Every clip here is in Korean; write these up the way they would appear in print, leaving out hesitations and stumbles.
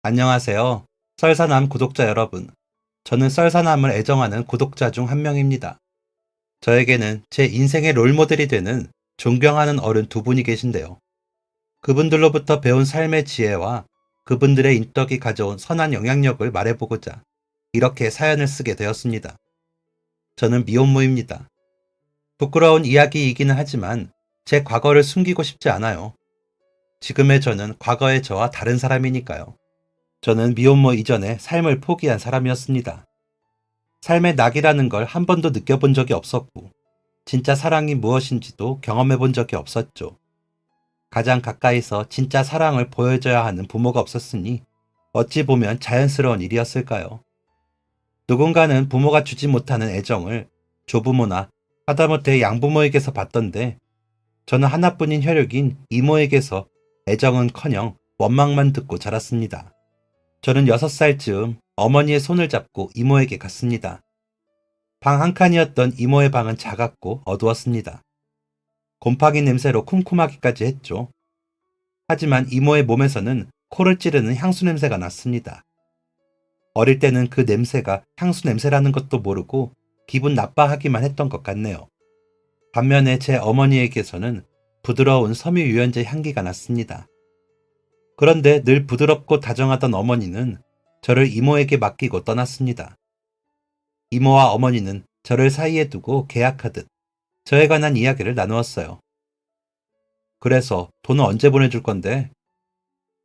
안녕하세요. 썰사남 구독자 여러분. 저는 썰사남을 애정하는 구독자 중 한 명입니다. 저에게는 제 인생의 롤모델이 되는 존경하는 어른 두 분이 계신데요. 그분들로부터 배운 삶의 지혜와 그분들의 인덕이 가져온 선한 영향력을 말해보고자 이렇게 사연을 쓰게 되었습니다. 저는 미혼모입니다. 부끄러운 이야기이기는 하지만 제 과거를 숨기고 싶지 않아요. 지금의 저는 과거의 저와 다른 사람이니까요. 저는 미혼모 이전에 삶을 포기한 사람이었습니다. 삶의 낙이라는 걸 한 번도 느껴본 적이 없었고, 진짜 사랑이 무엇인지도 경험해 본 적이 없었죠. 가장 가까이서 진짜 사랑을 보여줘야 하는 부모가 없었으니, 어찌 보면 자연스러운 일이었을까요? 누군가는 부모가 주지 못하는 애정을 조부모나 하다못해 양부모에게서 받던데, 저는 하나뿐인 혈육인 이모에게서 애정은커녕 원망만 듣고 자랐습니다. 저는 6살쯤 어머니의 손을 잡고 이모에게 갔습니다. 방 한 칸이었던 이모의 방은 작았고 어두웠습니다. 곰팡이 냄새로 쿰쿰하기까지 했죠. 하지만 이모의 몸에서는 코를 찌르는 향수 냄새가 났습니다. 어릴 때는 그 냄새가 향수 냄새라는 것도 모르고 기분 나빠하기만 했던 것 같네요. 반면에 제 어머니에게서는 부드러운 섬유유연제 향기가 났습니다. 그런데 늘 부드럽고 다정하던 어머니는 저를 이모에게 맡기고 떠났습니다. 이모와 어머니는 저를 사이에 두고 계약하듯 저에 관한 이야기를 나누었어요. 그래서 돈은 언제 보내줄 건데?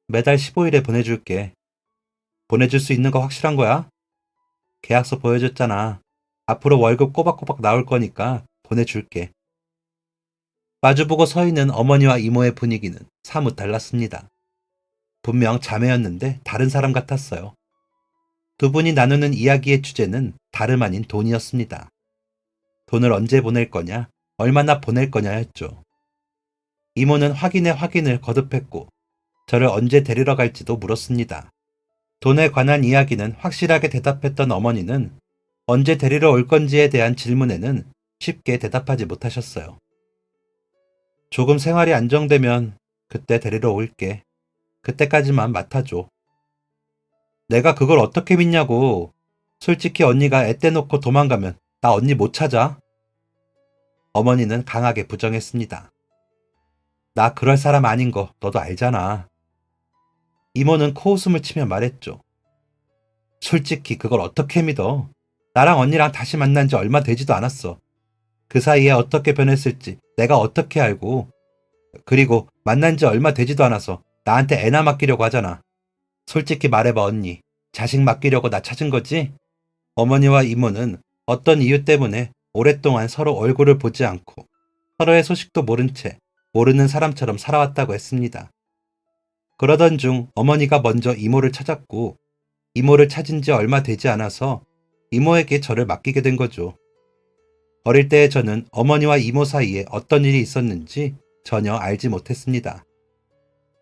매달 15일에 보내줄게. 보내줄 수 있는 거 확실한 거야? 계약서 보여줬잖아. 앞으로 월급 꼬박꼬박 나올 거니까 보내줄게. 마주보고 서 있는 어머니와 이모의 분위기는 사뭇 달랐습니다. 분명 자매였는데 다른 사람 같았어요. 두 분이 나누는 이야기의 주제는 다름 아닌 돈이었습니다. 돈을 언제 보낼 거냐, 얼마나 보낼 거냐였죠. 이모는 확인을 거듭했고 저를 언제 데리러 갈지도 물었습니다. 돈에 관한 이야기는 확실하게 대답했던 어머니는 언제 데리러 올 건지에 대한 질문에는 쉽게 대답하지 못하셨어요. 조금 생활이 안정되면 그때 데리러 올게. 그때까지만 맡아줘. 내가 그걸 어떻게 믿냐고. 솔직히 언니가 애 떼놓고 도망가면 나 언니 못 찾아. 어머니는 강하게 부정했습니다. 나 그럴 사람 아닌 거 너도 알잖아. 이모는 코웃음을 치며 말했죠. 솔직히 그걸 어떻게 믿어. 나랑 언니랑 다시 만난 지 얼마 되지도 않았어. 그 사이에 어떻게 변했을지 내가 어떻게 알고. 그리고 만난 지 얼마 되지도 않아서 나한테 애나 맡기려고 하잖아. 솔직히 말해봐 언니. 자식 맡기려고 나 찾은 거지? 어머니와 이모는 어떤 이유 때문에 오랫동안 서로 얼굴을 보지 않고 서로의 소식도 모른 채 모르는 사람처럼 살아왔다고 했습니다. 그러던 중 어머니가 먼저 이모를 찾았고 이모를 찾은 지 얼마 되지 않아서 이모에게 저를 맡기게 된 거죠. 어릴 때 저는 어머니와 이모 사이에 어떤 일이 있었는지 전혀 알지 못했습니다.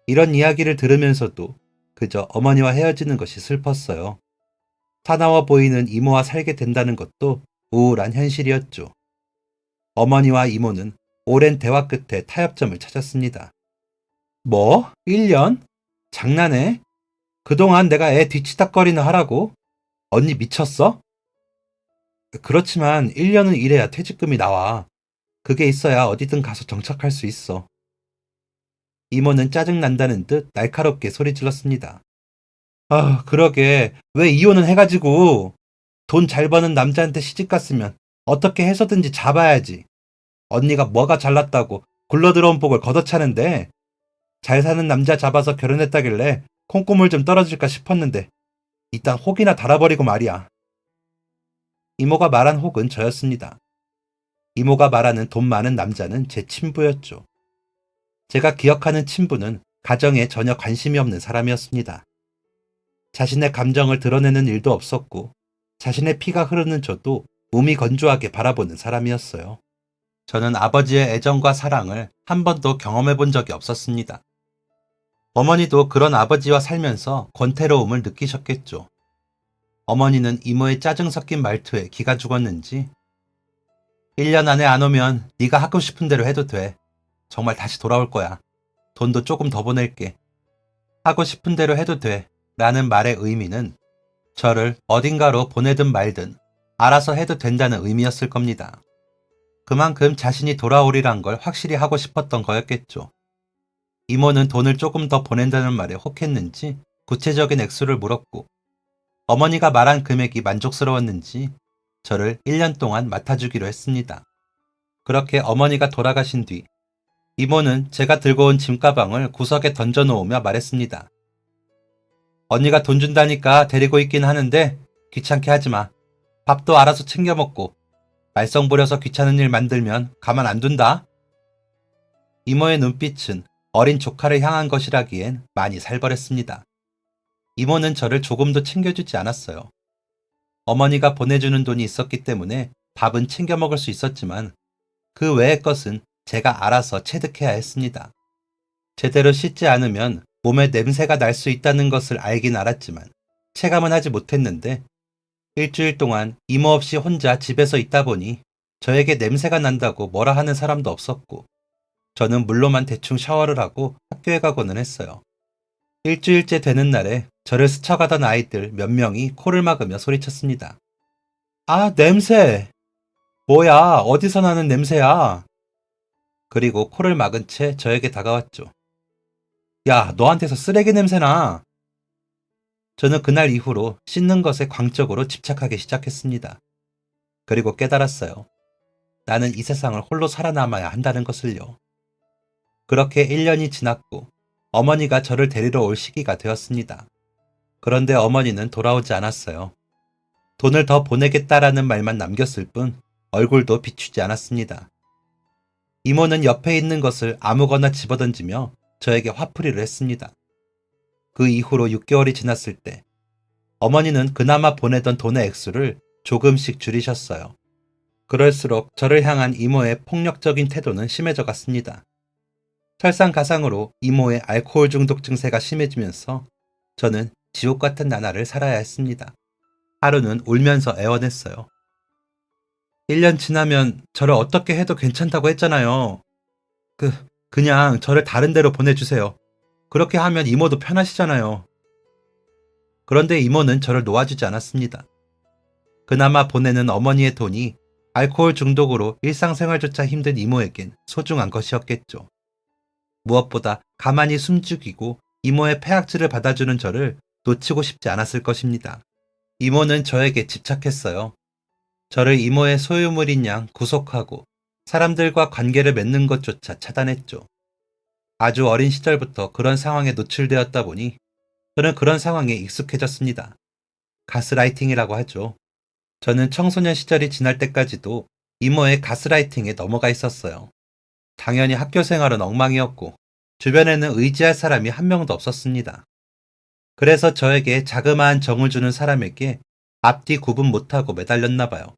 이런 이야기를 들으면서도 그저 어머니와 헤어지는 것이 슬펐어요. 사나워 보이는 이모와 살게 된다는 것도 우울한 현실이었죠. 어머니와 이모는 오랜 대화 끝에 타협점을 찾았습니다. 뭐? 1년? 장난해? 그동안 내가 애 뒤치다꺼리나 하라고? 언니 미쳤어? 그렇지만 1년은 일해야 퇴직금이 나와. 그게 있어야 어디든 가서 정착할 수 있어. 이모는 짜증난다는 듯 날카롭게 소리 질렀습니다. 아, 그러게. 왜 이혼은 해가지고 돈 잘 버는 남자한테 시집 갔으면 어떻게 해서든지 잡아야지. 언니가 뭐가 잘났다고 굴러들어온 복을 걷어차는데 잘 사는 남자 잡아서 결혼했다길래 콩고물 좀 떨어질까 싶었는데 일단 혹이나 달아버리고 말이야. 이모가 말한 혹은 저였습니다. 이모가 말하는 돈 많은 남자는 제 친부였죠. 제가 기억하는 친부는 가정에 전혀 관심이 없는 사람이었습니다. 자신의 감정을 드러내는 일도 없었고 자신의 피가 흐르는 저도 몸이 건조하게 바라보는 사람이었어요. 저는 아버지의 애정과 사랑을 한 번도 경험해 본 적이 없었습니다. 어머니도 그런 아버지와 살면서 권태로움을 느끼셨겠죠. 어머니는 이모의 짜증 섞인 말투에 기가 죽었는지 1년 안에 안 오면 네가 하고 싶은 대로 해도 돼. 정말 다시 돌아올 거야. 돈도 조금 더 보낼게. 하고 싶은 대로 해도 돼. 라는 말의 의미는 저를 어딘가로 보내든 말든 알아서 해도 된다는 의미였을 겁니다. 그만큼 자신이 돌아오리란 걸 확실히 하고 싶었던 거였겠죠. 이모는 돈을 조금 더 보낸다는 말에 혹했는지 구체적인 액수를 물었고, 어머니가 말한 금액이 만족스러웠는지 저를 1년 동안 맡아주기로 했습니다. 그렇게 어머니가 돌아가신 뒤 이모는 제가 들고 온 짐가방을 구석에 던져놓으며 말했습니다. 언니가 돈 준다니까 데리고 있긴 하는데 귀찮게 하지 마. 밥도 알아서 챙겨 먹고 말썽 부려서 귀찮은 일 만들면 가만 안 둔다. 이모의 눈빛은 어린 조카를 향한 것이라기엔 많이 살벌했습니다. 이모는 저를 조금도 챙겨주지 않았어요. 어머니가 보내주는 돈이 있었기 때문에 밥은 챙겨 먹을 수 있었지만 그 외의 것은 제가 알아서 체득해야 했습니다. 제대로 씻지 않으면 몸에 냄새가 날 수 있다는 것을 알긴 알았지만 체감은 하지 못했는데, 일주일 동안 이모 없이 혼자 집에서 있다 보니 저에게 냄새가 난다고 뭐라 하는 사람도 없었고, 저는 물로만 대충 샤워를 하고 학교에 가고는 했어요. 일주일째 되는 날에 저를 스쳐가던 아이들 몇 명이 코를 막으며 소리쳤습니다. 아, 냄새! 뭐야, 어디서 나는 냄새야? 그리고 코를 막은 채 저에게 다가왔죠. 야, 너한테서 쓰레기 냄새나! 저는 그날 이후로 씻는 것에 광적으로 집착하기 시작했습니다. 그리고 깨달았어요. 나는 이 세상을 홀로 살아남아야 한다는 것을요. 그렇게 1년이 지났고 어머니가 저를 데리러 올 시기가 되었습니다. 그런데 어머니는 돌아오지 않았어요. 돈을 더 보내겠다라는 말만 남겼을 뿐 얼굴도 비추지 않았습니다. 이모는 옆에 있는 것을 아무거나 집어던지며 저에게 화풀이를 했습니다. 그 이후로 6개월이 지났을 때 어머니는 그나마 보내던 돈의 액수를 조금씩 줄이셨어요. 그럴수록 저를 향한 이모의 폭력적인 태도는 심해져 갔습니다. 설상가상으로 이모의 알코올 중독 증세가 심해지면서 저는 지옥 같은 나날을 살아야 했습니다. 하루는 울면서 애원했어요. 1년 지나면 저를 어떻게 해도 괜찮다고 했잖아요. 그냥 저를 다른 데로 보내주세요. 그렇게 하면 이모도 편하시잖아요. 그런데 이모는 저를 놓아주지 않았습니다. 그나마 보내는 어머니의 돈이 알코올 중독으로 일상생활조차 힘든 이모에겐 소중한 것이었겠죠. 무엇보다 가만히 숨죽이고 이모의 폐악질을 받아주는 저를 놓치고 싶지 않았을 것입니다. 이모는 저에게 집착했어요. 저를 이모의 소유물인 양 구속하고 사람들과 관계를 맺는 것조차 차단했죠. 아주 어린 시절부터 그런 상황에 노출되었다 보니 저는 그런 상황에 익숙해졌습니다. 가스라이팅이라고 하죠. 저는 청소년 시절이 지날 때까지도 이모의 가스라이팅에 넘어가 있었어요. 당연히 학교 생활은 엉망이었고 주변에는 의지할 사람이 한 명도 없었습니다. 그래서 저에게 자그마한 정을 주는 사람에게 앞뒤 구분 못하고 매달렸나 봐요.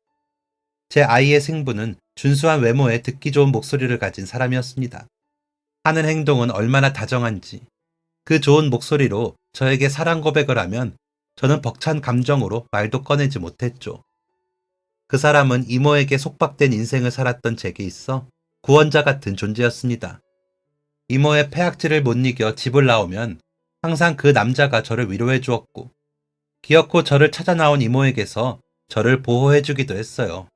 제 아이의 생부는 준수한 외모에 듣기 좋은 목소리를 가진 사람이었습니다. 하는 행동은 얼마나 다정한지, 그 좋은 목소리로 저에게 사랑 고백을 하면 저는 벅찬 감정으로 말도 꺼내지 못했죠. 그 사람은 이모에게 속박된 인생을 살았던 제게 있어 구원자 같은 존재였습니다. 이모의 폐악질을 못 이겨 집을 나오면 항상 그 남자가 저를 위로해 주었고, 기어코 저를 찾아 나온 이모에게서 저를 보호해 주기도 했어요.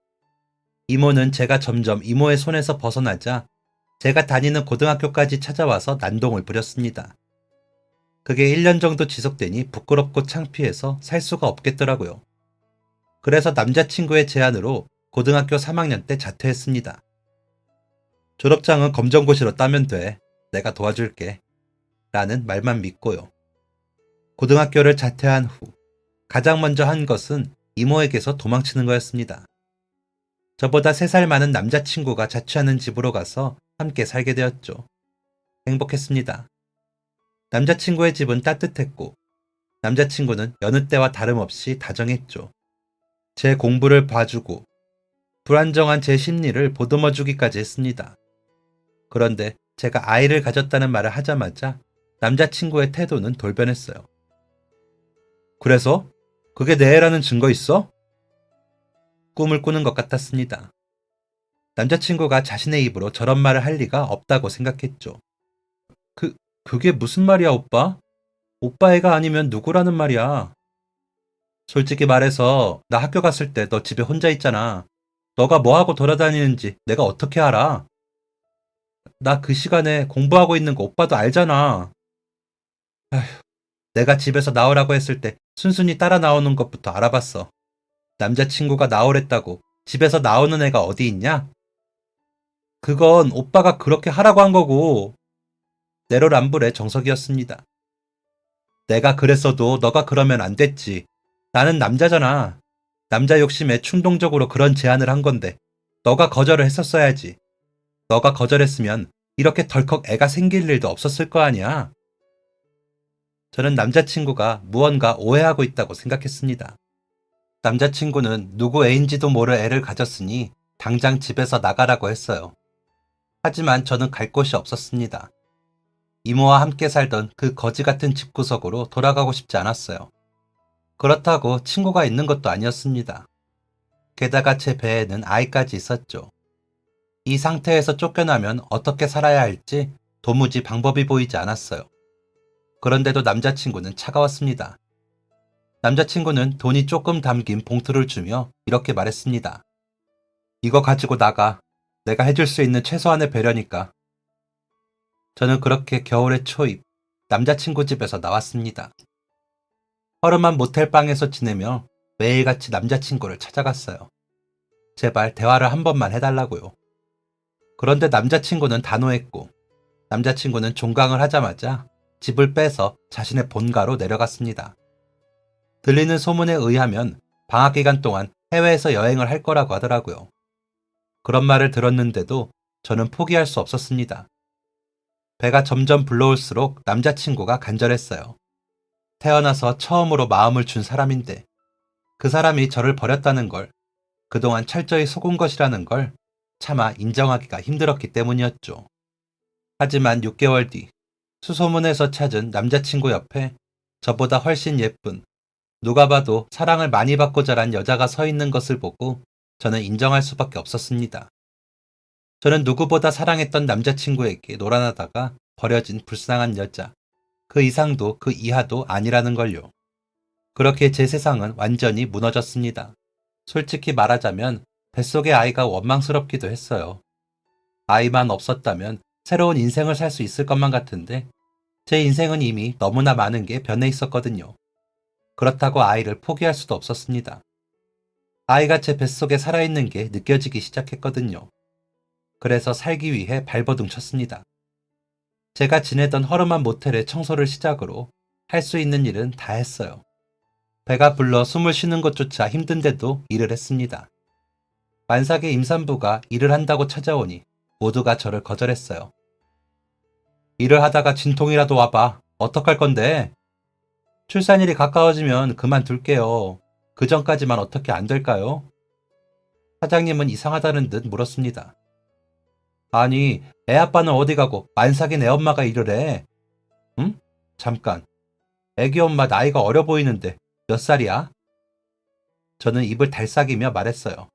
이모는 제가 점점 이모의 손에서 벗어나자 제가 다니는 고등학교까지 찾아와서 난동을 부렸습니다. 그게 1년 정도 지속되니 부끄럽고 창피해서 살 수가 없겠더라고요. 그래서 남자친구의 제안으로 고등학교 3학년 때 자퇴했습니다. 졸업장은 검정고시로 따면 돼. 내가 도와줄게. 라는 말만 믿고요. 고등학교를 자퇴한 후 가장 먼저 한 것은 이모에게서 도망치는 거였습니다. 저보다 3살 많은 남자친구가 자취하는 집으로 가서 함께 살게 되었죠. 행복했습니다. 남자친구의 집은 따뜻했고 남자친구는 여느 때와 다름없이 다정했죠. 제 공부를 봐주고 불안정한 제 심리를 보듬어주기까지 했습니다. 그런데 제가 아이를 가졌다는 말을 하자마자 남자친구의 태도는 돌변했어요. 그래서? 그게 내 애라는 증거 있어? 꿈을 꾸는 것 같았습니다. 남자친구가 자신의 입으로 저런 말을 할 리가 없다고 생각했죠. 그게 무슨 말이야, 오빠? 오빠 애가 아니면 누구라는 말이야. 솔직히 말해서 나 학교 갔을 때 너 집에 혼자 있잖아. 너가 뭐하고 돌아다니는지 내가 어떻게 알아? 나 그 시간에 공부하고 있는 거 오빠도 알잖아. 내가 집에서 나오라고 했을 때 순순히 따라 나오는 것부터 알아봤어. 남자친구가 나오랬다고 집에서 나오는 애가 어디 있냐? 그건 오빠가 그렇게 하라고 한 거고. 내로남불의 정석이었습니다. 내가 그랬어도 너가 그러면 안 됐지. 나는 남자잖아. 남자 욕심에 충동적으로 그런 제안을 한 건데 너가 거절을 했었어야지. 너가 거절했으면 이렇게 덜컥 애가 생길 일도 없었을 거 아니야. 저는 남자친구가 무언가 오해하고 있다고 생각했습니다. 남자친구는 누구 애인지도 모를 애를 가졌으니 당장 집에서 나가라고 했어요. 하지만 저는 갈 곳이 없었습니다. 이모와 함께 살던 그 거지 같은 집구석으로 돌아가고 싶지 않았어요. 그렇다고 친구가 있는 것도 아니었습니다. 게다가 제 배에는 아이까지 있었죠. 이 상태에서 쫓겨나면 어떻게 살아야 할지 도무지 방법이 보이지 않았어요. 그런데도 남자친구는 차가웠습니다. 남자친구는 돈이 조금 담긴 봉투를 주며 이렇게 말했습니다. 이거 가지고 나가. 내가 해줄 수 있는 최소한의 배려니까. 저는 그렇게 겨울의 초입, 남자친구 집에서 나왔습니다. 허름한 모텔방에서 지내며 매일같이 남자친구를 찾아갔어요. 제발 대화를 한 번만 해달라고요. 그런데 남자친구는 단호했고, 남자친구는 종강을 하자마자 집을 빼서 자신의 본가로 내려갔습니다. 들리는 소문에 의하면 방학 기간 동안 해외에서 여행을 할 거라고 하더라고요. 그런 말을 들었는데도 저는 포기할 수 없었습니다. 배가 점점 불러올수록 남자친구가 간절했어요. 태어나서 처음으로 마음을 준 사람인데 그 사람이 저를 버렸다는 걸, 그동안 철저히 속은 것이라는 걸 차마 인정하기가 힘들었기 때문이었죠. 하지만 6개월 뒤 수소문에서 찾은 남자친구 옆에 저보다 훨씬 예쁜, 누가 봐도 사랑을 많이 받고 자란 여자가 서 있는 것을 보고 저는 인정할 수밖에 없었습니다. 저는 누구보다 사랑했던 남자친구에게 놀아나다가 버려진 불쌍한 여자, 그 이상도 그 이하도 아니라는 걸요. 그렇게 제 세상은 완전히 무너졌습니다. 솔직히 말하자면 뱃속의 아이가 원망스럽기도 했어요. 아이만 없었다면 새로운 인생을 살 수 있을 것만 같은데 제 인생은 이미 너무나 많은 게 변해 있었거든요. 그렇다고 아이를 포기할 수도 없었습니다. 아이가 제 뱃속에 살아있는 게 느껴지기 시작했거든요. 그래서 살기 위해 발버둥 쳤습니다. 제가 지내던 허름한 모텔의 청소를 시작으로 할 수 있는 일은 다 했어요. 배가 불러 숨을 쉬는 것조차 힘든데도 일을 했습니다. 만삭의 임산부가 일을 한다고 찾아오니 모두가 저를 거절했어요. 일을 하다가 진통이라도 와봐. 어떡할 건데? 출산일이 가까워지면 그만둘게요. 그 전까지만 어떻게 안 될까요? 사장님은 이상하다는 듯 물었습니다. 아니, 애 아빠는 어디 가고 만삭인 애 엄마가 일을 해? 응? 잠깐. 애기 엄마 나이가 어려 보이는데 몇 살이야? 저는 입을 달싹이며 말했어요.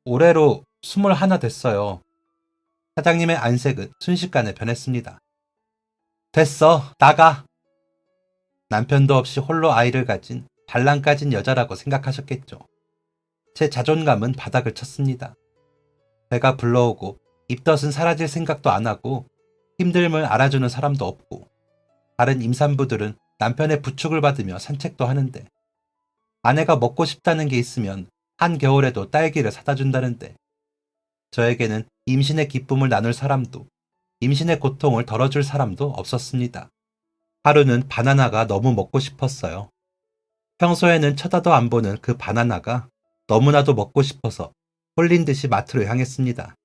올해로 21 됐어요. 사장님의 안색은 순식간에 변했습니다. 됐어, 나가. 남편도 없이 홀로 아이를 가진 반란 까진 여자라고 생각하셨겠죠. 제 자존감은 바닥을 쳤습니다. 배가 불러오고 입덧은 사라질 생각도 안 하고 힘듦을 알아주는 사람도 없고 다른 임산부들은 남편의 부축을 받으며 산책도 하는데 아내가 먹고 싶다는 게 있으면 한겨울에도 딸기를 사다 준다는데 저에게는 임신의 기쁨을 나눌 사람도 임신의 고통을 덜어줄 사람도 없었습니다. 하루는 바나나가 너무 먹고 싶었어요. 평소에는 쳐다도 안 보는 그 바나나가 너무나도 먹고 싶어서 홀린 듯이 마트로 향했습니다.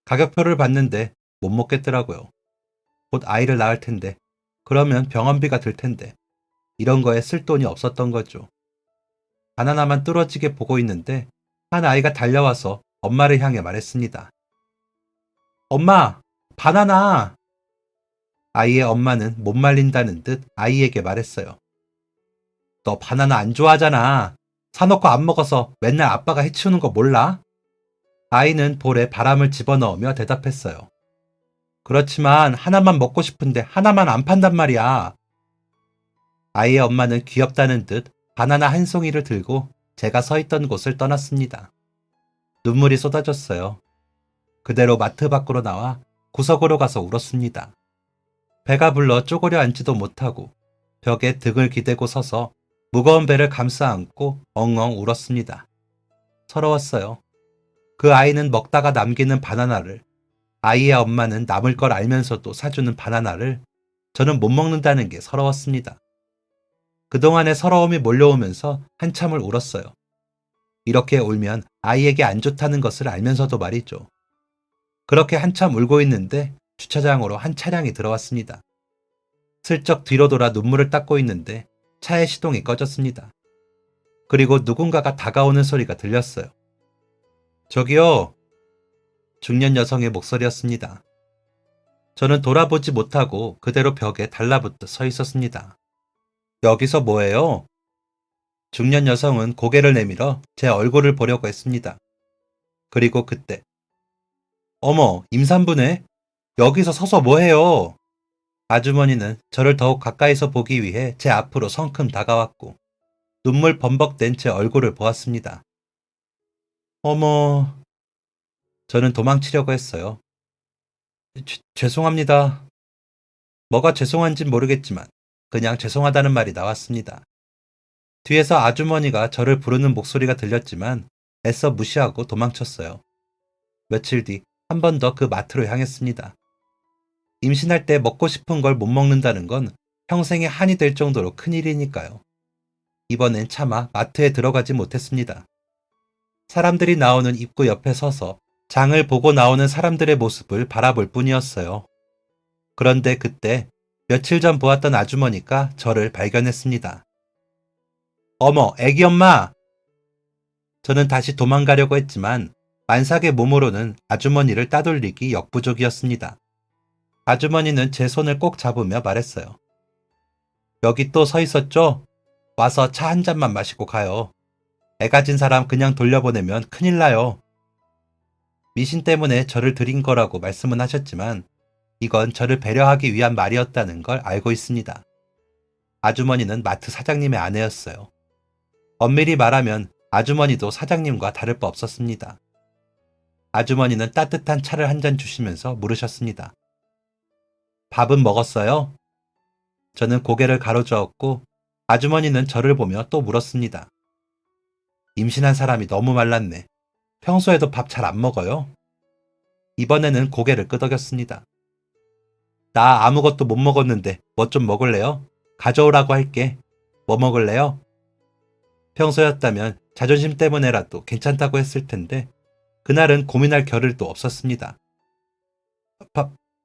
가격표를 봤는데 못 먹겠더라고요. 곧 아이를 낳을 텐데, 그러면 병원비가 들 텐데, 이런 거에 쓸 돈이 없었던 거죠. 바나나만 뚫어지게 보고 있는데 한 아이가 달려와서 엄마를 향해 말했습니다. 엄마, 바나나! 아이의 엄마는 못 말린다는 듯 아이에게 말했어요. 너 바나나 안 좋아하잖아. 사놓고 안 먹어서 맨날 아빠가 해치우는 거 몰라? 아이는 볼에 바람을 집어넣으며 대답했어요. 그렇지만 하나만 먹고 싶은데 하나만 안 판단 말이야. 아이의 엄마는 귀엽다는 듯 바나나 한 송이를 들고 제가 서 있던 곳을 떠났습니다. 눈물이 쏟아졌어요. 그대로 마트 밖으로 나와 구석으로 가서 울었습니다. 배가 불러 쪼그려 앉지도 못하고 벽에 등을 기대고 서서 무거운 배를 감싸 안고 엉엉 울었습니다. 서러웠어요. 그 아이는 먹다가 남기는 바나나를, 아이의 엄마는 남을 걸 알면서도 사주는 바나나를 저는 못 먹는다는 게 서러웠습니다. 그동안의 서러움이 몰려오면서 한참을 울었어요. 이렇게 울면 아이에게 안 좋다는 것을 알면서도 말이죠. 그렇게 한참 울고 있는데 주차장으로 한 차량이 들어왔습니다. 슬쩍 뒤로 돌아 눈물을 닦고 있는데 차의 시동이 꺼졌습니다. 그리고 누군가가 다가오는 소리가 들렸어요. 저기요. 중년 여성의 목소리였습니다. 저는 돌아보지 못하고 그대로 벽에 달라붙어 서 있었습니다. 여기서 뭐해요? 중년 여성은 고개를 내밀어 제 얼굴을 보려고 했습니다. 그리고 그때 어머, 임산부네? 여기서 서서 뭐해요? 아주머니는 저를 더욱 가까이서 보기 위해 제 앞으로 성큼 다가왔고 눈물 범벅된 제 얼굴을 보았습니다. 어머, 저는 도망치려고 했어요. 죄송합니다. 뭐가 죄송한진 모르겠지만 그냥 죄송하다는 말이 나왔습니다. 뒤에서 아주머니가 저를 부르는 목소리가 들렸지만 애써 무시하고 도망쳤어요. 며칠 뒤 한 번 더 그 마트로 향했습니다. 임신할 때 먹고 싶은 걸 못 먹는다는 건 평생의 한이 될 정도로 큰일이니까요. 이번엔 차마 마트에 들어가지 못했습니다. 사람들이 나오는 입구 옆에 서서 장을 보고 나오는 사람들의 모습을 바라볼 뿐이었어요. 그런데 그때 며칠 전 보았던 아주머니가 저를 발견했습니다. 어머, 애기 엄마! 저는 다시 도망가려고 했지만 만삭의 몸으로는 아주머니를 따돌리기 역부족이었습니다. 아주머니는 제 손을 꼭 잡으며 말했어요. 여기 또 서 있었죠? 와서 차 한 잔만 마시고 가요. 애 가진 사람 그냥 돌려보내면 큰일 나요. 미신 때문에 저를 들인 거라고 말씀은 하셨지만 이건 저를 배려하기 위한 말이었다는 걸 알고 있습니다. 아주머니는 마트 사장님의 아내였어요. 엄밀히 말하면 아주머니도 사장님과 다를 바 없었습니다. 아주머니는 따뜻한 차를 한 잔 주시면서 물으셨습니다. 밥은 먹었어요? 저는 고개를 가로저었고 아주머니는 저를 보며 또 물었습니다. 임신한 사람이 너무 말랐네. 평소에도 밥 잘 안 먹어요? 이번에는 고개를 끄덕였습니다. 나 아무것도 못 먹었는데 뭐 좀 먹을래요? 가져오라고 할게. 뭐 먹을래요? 평소였다면 자존심 때문에라도 괜찮다고 했을 텐데 그날은 고민할 겨를도 없었습니다.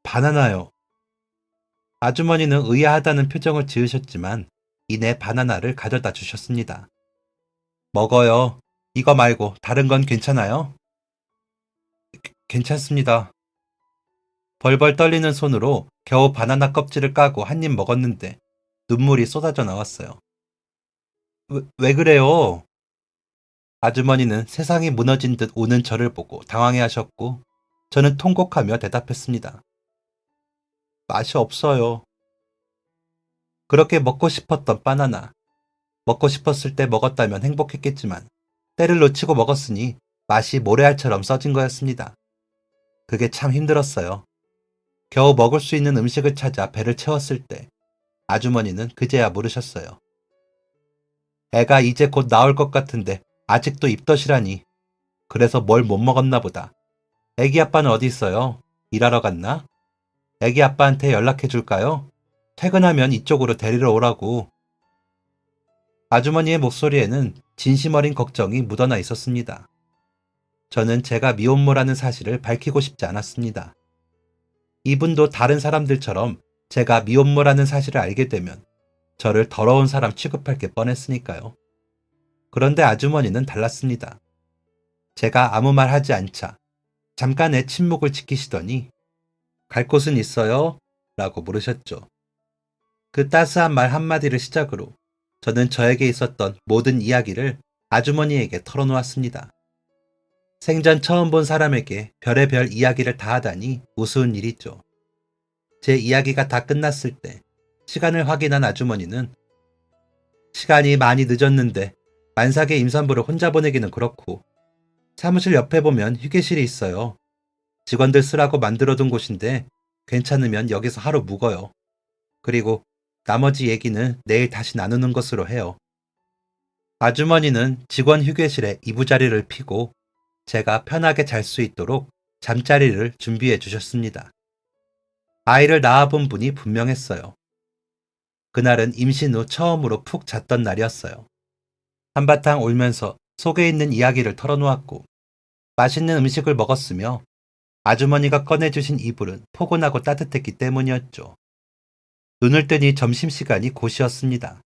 바나나요. 아주머니는 의아하다는 표정을 지으셨지만 이내 바나나를 가져다 주셨습니다. 먹어요. 이거 말고 다른 건 괜찮아요? 괜찮습니다. 벌벌 떨리는 손으로 겨우 바나나 껍질을 까고 한 입 먹었는데 눈물이 쏟아져 나왔어요. 왜 그래요? 아주머니는 세상이 무너진 듯 우는 저를 보고 당황해 하셨고 저는 통곡하며 대답했습니다. 맛이 없어요. 그렇게 먹고 싶었던 바나나. 먹고 싶었을 때 먹었다면 행복했겠지만 때를 놓치고 먹었으니 맛이 모래알처럼 써진 거였습니다. 그게 참 힘들었어요. 겨우 먹을 수 있는 음식을 찾아 배를 채웠을 때 아주머니는 그제야 물으셨어요. 애가 이제 곧 나올 것 같은데 아직도 입덧이라니. 그래서 뭘 못 먹었나 보다. 애기 아빠는 어디 있어요? 일하러 갔나? 애기 아빠한테 연락해 줄까요? 퇴근하면 이쪽으로 데리러 오라고. 아주머니의 목소리에는 진심 어린 걱정이 묻어나 있었습니다. 저는 제가 미혼모라는 사실을 밝히고 싶지 않았습니다. 이분도 다른 사람들처럼 제가 미혼모라는 사실을 알게 되면 저를 더러운 사람 취급할 게 뻔했으니까요. 그런데 아주머니는 달랐습니다. 제가 아무 말 하지 않자 잠깐의 침묵을 지키시더니 갈 곳은 있어요? 라고 물으셨죠. 그 따스한 말 한마디를 시작으로 저는 저에게 있었던 모든 이야기를 아주머니에게 털어놓았습니다. 생전 처음 본 사람에게 별의별 이야기를 다 하다니 우스운 일이죠. 제 이야기가 다 끝났을 때 시간을 확인한 아주머니는 시간이 많이 늦었는데 만삭의 임산부를 혼자 보내기는 그렇고 사무실 옆에 보면 휴게실이 있어요. 직원들 쓰라고 만들어둔 곳인데 괜찮으면 여기서 하루 묵어요. 그리고 나머지 얘기는 내일 다시 나누는 것으로 해요. 아주머니는 직원 휴게실에 이부자리를 피고 제가 편하게 잘 수 있도록 잠자리를 준비해 주셨습니다. 아이를 낳아본 분이 분명했어요. 그날은 임신 후 처음으로 푹 잤던 날이었어요. 한바탕 울면서 속에 있는 이야기를 털어놓았고 맛있는 음식을 먹었으며 아주머니가 꺼내주신 이불은 포근하고 따뜻했기 때문이었죠. 눈을 뜨니 점심시간이 곧이었습니다.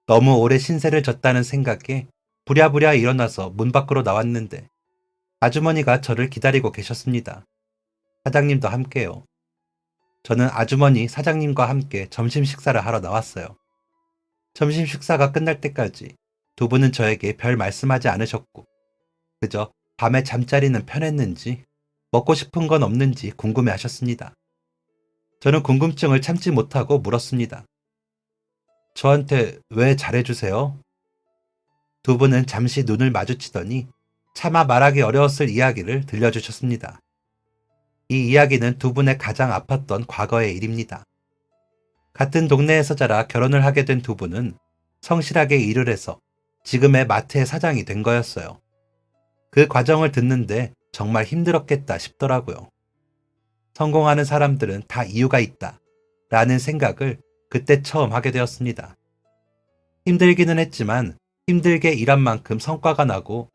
너무 오래 신세를 졌다는 생각에 부랴부랴 일어나서 문 밖으로 나왔는데 아주머니가 저를 기다리고 계셨습니다. 사장님도 함께요. 저는 아주머니 사장님과 함께 점심 식사를 하러 나왔어요. 점심 식사가 끝날 때까지 두 분은 저에게 별 말씀하지 않으셨고 그저 밤에 잠자리는 편했는지 먹고 싶은 건 없는지 궁금해 하셨습니다. 저는 궁금증을 참지 못하고 물었습니다. 저한테 왜 잘해주세요? 두 분은 잠시 눈을 마주치더니 차마 말하기 어려웠을 이야기를 들려주셨습니다. 이 이야기는 두 분의 가장 아팠던 과거의 일입니다. 같은 동네에서 자라 결혼을 하게 된 두 분은 성실하게 일을 해서 지금의 마트의 사장이 된 거였어요. 그 과정을 듣는데 정말 힘들었겠다 싶더라고요. 성공하는 사람들은 다 이유가 있다 라는 생각을 그때 처음 하게 되었습니다. 힘들기는 했지만 힘들게 일한 만큼 성과가 나고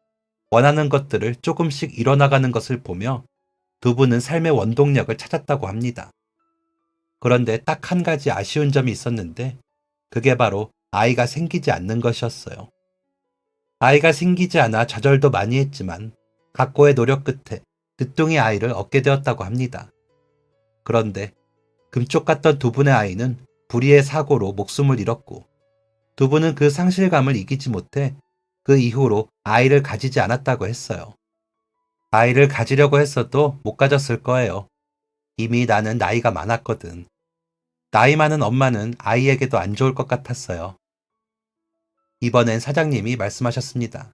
원하는 것들을 조금씩 이뤄나가는 것을 보며 두 분은 삶의 원동력을 찾았다고 합니다. 그런데 딱 한 가지 아쉬운 점이 있었는데 그게 바로 아이가 생기지 않는 것이었어요. 아이가 생기지 않아 좌절도 많이 했지만 각고의 노력 끝에 늦둥이 아이를 얻게 되었다고 합니다. 그런데 금쪽 같던 두 분의 아이는 불의의 사고로 목숨을 잃었고 두 분은 그 상실감을 이기지 못해 그 이후로 아이를 가지지 않았다고 했어요. 아이를 가지려고 했어도 못 가졌을 거예요. 이미 나는 나이가 많았거든. 나이 많은 엄마는 아이에게도 안 좋을 것 같았어요. 이번엔 사장님이 말씀하셨습니다.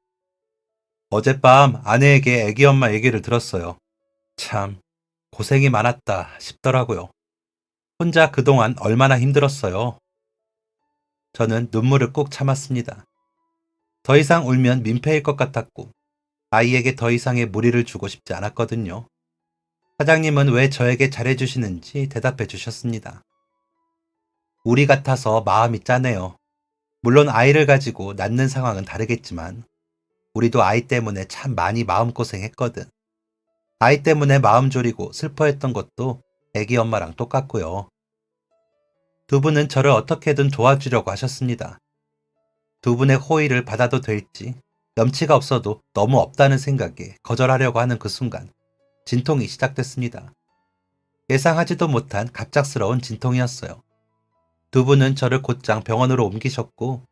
어젯밤 아내에게 애기 엄마 얘기를 들었어요. 참 고생이 많았다 싶더라고요. 혼자 그동안 얼마나 힘들었어요. 저는 눈물을 꾹 참았습니다. 더 이상 울면 민폐일 것 같았고 아이에게 더 이상의 무리를 주고 싶지 않았거든요. 사장님은 왜 저에게 잘해주시는지 대답해 주셨습니다. 우리 같아서 마음이 짠해요. 물론 아이를 가지고 낳는 상황은 다르겠지만 우리도 아이 때문에 참 많이 마음고생했거든. 아이 때문에 마음 졸이고 슬퍼했던 것도 애기 엄마랑 똑같고요. 두 분은 저를 어떻게든 도와주려고 하셨습니다. 두 분의 호의를 받아도 될지 염치가 없어도 너무 없다는 생각에 거절하려고 하는 그 순간 진통이 시작됐습니다. 예상하지도 못한 갑작스러운 진통이었어요. 두 분은 저를 곧장 병원으로 옮기셨고